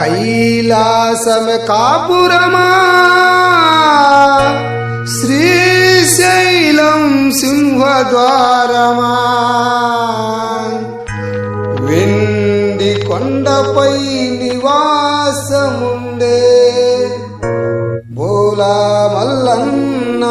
కైలాసం కాపురమా శ్రీశైలం సింహద్వారమా వెండి కొండపై నివాసముండే బోలా మల్లన్న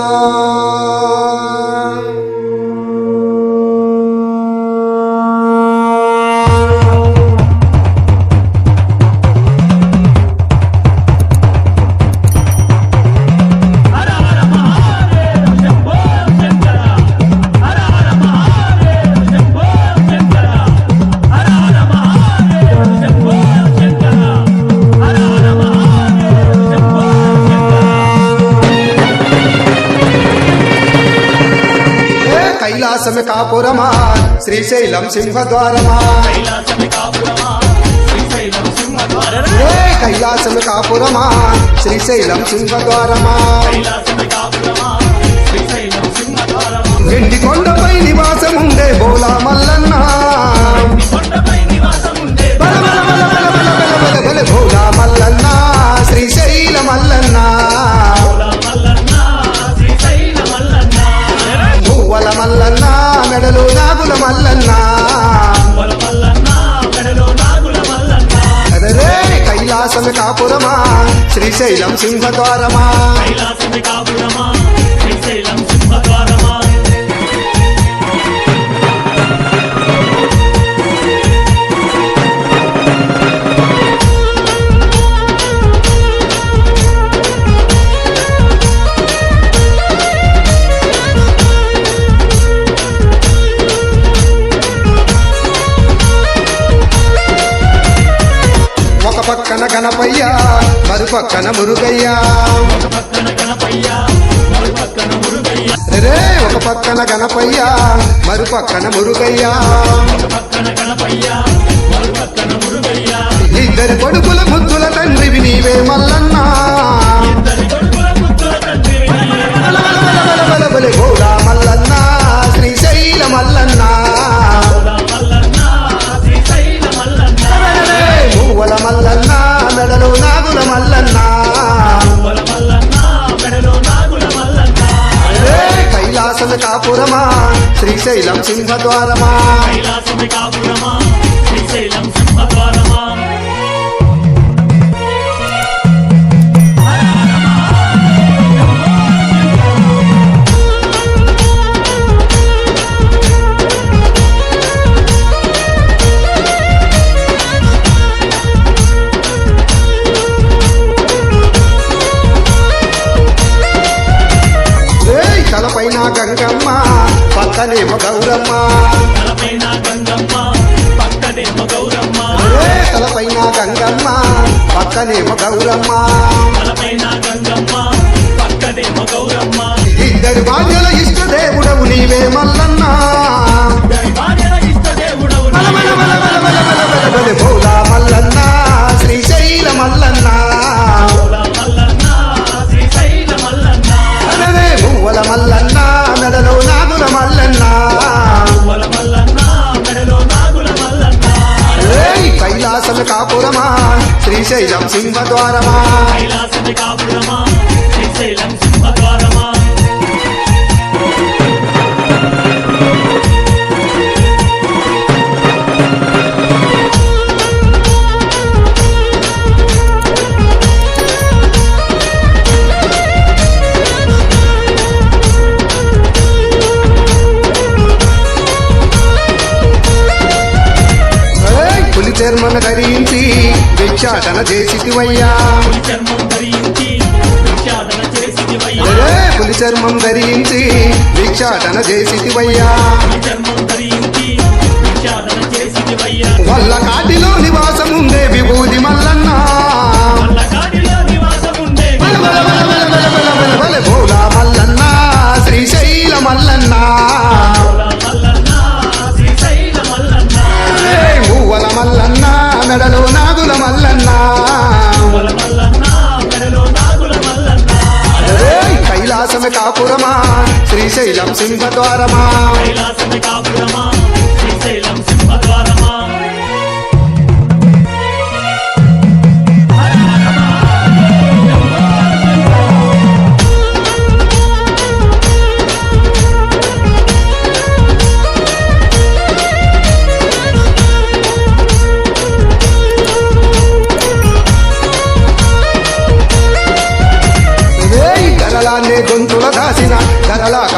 కైలాసమే కాపురమా శ్రీశైలం సింహద్వారమా కైలాసమే కాపురమా శ్రీశైలం సింహద్వారమా వెండి కొండపై నివాసముండే బోలా మల్లన్న బోలా మల్లన్న శ్రీశైల మల్లన్న పువ్వల మల్లన్న మెడలో నాగుల మల్లన్న అదరే కైలాసమే కాపురమా శ్రీశైలం సింహద్వారమా పక్కన గణపయ్య మరుపక్కన మురుగయ్య రే ఒక పక్కన గణపయ్య మరుపక్కన మురుగయ్య ఇద్దరు కొడుకుల ముద్దుల తండ్రివి నీవే మల్లన్న బోలా మల్లన్న శ్రీశైల మల్లన్న పువ్వల మల్లన్న మెడలో నాగుల మల్లన్న కైలాసమే కాపురమా శ్రీశైలం సింహద్వారమా తలపైన గంగమ్మ పక్కనేమో గౌరమ్మ తలపైన గంగమ్మ పక్కనేమో గౌరమ్మ ఇద్దరు భార్యల ఇష్ట దేవుడవు నీవే మల్లన్న బోలా మల్లన్న శ్రీశైల మల్లన్న పువ్వల మల్లన్న మెడలో నాగుల మల్లన్న కైలాసమే కాపురమా శ్రీశైలం సింహద్వారమా చర్మను ధరించి భిక్షాటన చేసివయ్యా పులి చర్మం ధరించి భిక్షాటన చేసివయ్యా వల్ల కాటిలో నివాసముందే విభూది మల్లన్న బోలా మల్లన్న శ్రీశైల మల్లన్న పువ్వల మల్లన్న మెడలో నాగుల మల్లన్న కైలాసమే కాపురమా శ్రీశైలం సింహద్వారమా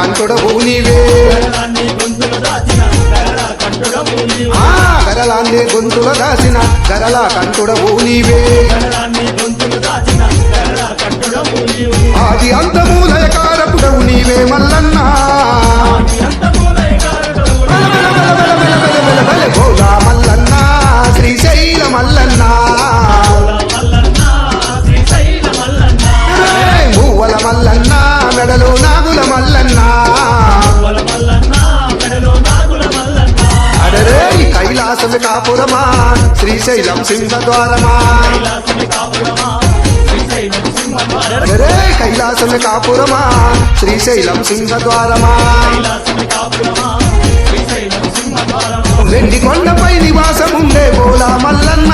కంటుడవు నీవే గరలాన్ని గొంతుల దాచిన గరల కంటుడవు నీవే ఆది అంతము లయకారకుడవు నీవే మల్లన్న భోలా మల్లన్న శ్రీశైల మల్లన్న మూవల మల్లన్న మెడలో నాగుల మల్లన్న అడరే కైలాసమే కాపురమా శ్రీశైలం సింహద్వారమా అడరే కైలాసమే కాపురమా శ్రీశైలం సింహద్వారమా వెండి కొండపై నివాసముండే భోలా మల్లన్న